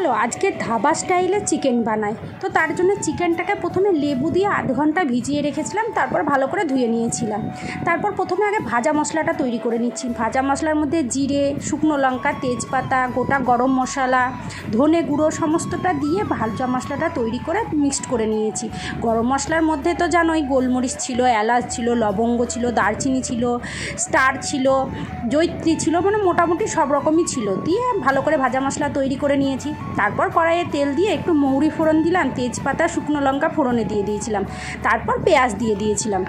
চলো আজকে ধাবা স্টাইলে চিকেন বানাই। তো তার জন্য চিকেনটাকে প্রথমে লেবু দিয়ে আধ ঘন্টা ভিজিয়ে রেখেছিলাম, তারপর ভালো করে ধুয়ে নিয়েছিলাম। তারপর প্রথমে আগে ভাজা মশলাটা তৈরি করে নিচ্ছি। ভাজা মশলার মধ্যে জিরে, শুকনো লঙ্কা, তেজপাতা, গোটা গরম মশলা, ধনে গুঁড়ো সমস্তটা দিয়ে ভাজা মশলাটা তৈরি করে মিক্সড করে নিয়েছি। গরম মশলার মধ্যে তো জানোই গোলমরিচ ছিল, এলাচ ছিল, লবঙ্গ ছিল, দারচিনি ছিল, স্টার ছিল, জয়িত্রী ছিল, মানে মোটামুটি সব রকমই ছিল। দিয়ে ভালো করে ভাজা মশলা তৈরি করে নিয়েছি। তারপর কড়াইয়ে তেল দিয়ে একটু মৌরি ফোড়ন দিলাম, তেজপাতা, শুকনো লঙ্কা ফোড়নে দিয়ে দিয়েছিলাম। তারপর পেঁয়াজ দিয়ে দিয়েছিলাম।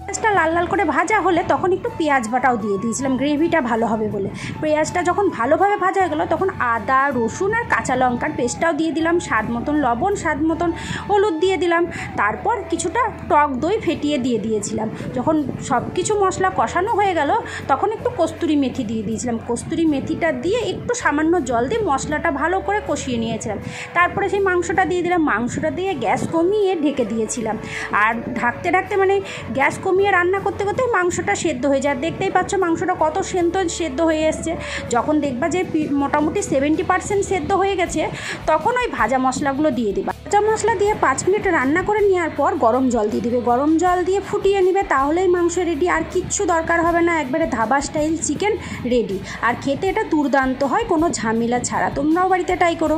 পেঁয়াজটা লাল লাল করে ভাজা হলে তখন একটু পেঁয়াজ বাটাও দিয়ে দিয়েছিলাম, গ্রেভিটা ভালো হবে বলে। পেঁয়াজটা যখন ভালোভাবে ভাজা হয়ে গেলো তখন আদা, রসুন আর কাঁচা লঙ্কার পেস্টটাও দিয়ে দিলাম, স্বাদ মতন লবণ, স্বাদ মতন হলুদ দিয়ে দিলাম। তারপর কিছুটা টক দই ফেটিয়ে দিয়ে দিয়েছিলাম। যখন সব কিছু মশলা কষানো হয়ে গেল তখন একটু কস্তুরি মেথি দিয়ে দিয়েছিলাম। কস্তুরি মেথিটা দিয়ে একটু সামান্য জল দিয়ে মশলাটা ভালো করে কষিয়ে নিয়েছিলাম। তারপরে সেই মাংসটা দিয়ে দিলাম। মাংসটা দিয়ে গ্যাস কমিয়ে ঢেকে দিয়েছিলাম। আর ঢাকতে ঢাকতে মানে গ্যাস কমিয়ে রান্না করতে করতে মাংসটা সেদ্ধ হয়ে যায়। দেখতেই পাচ্ছ মাংসটা কত সেদ্ধ হয়ে এসছে। যখন দেখবা যে মোটামুটি 70% সেদ্ধ হয়ে গেছে তখন ওই ভাজা মশলাগুলো দিয়ে দিবা। ভাজা মশলা দিয়ে 5 মিনিট রান্না করে নেওয়ার পর গরম জল দিয়ে দিবে। গরম জল দিয়ে ফুটিয়ে নিবে, তাহলেই মাংস রেডি। আর কিচ্ছু দরকার হবে না, একবারে ধাবা স্টাইল চিকেন রেডি। আর খেতে এটা দুর্দান্ত হয়, কোনো ঝামেলা ছাড়া। তোমরাও বাড়িতে ট্রাই করো।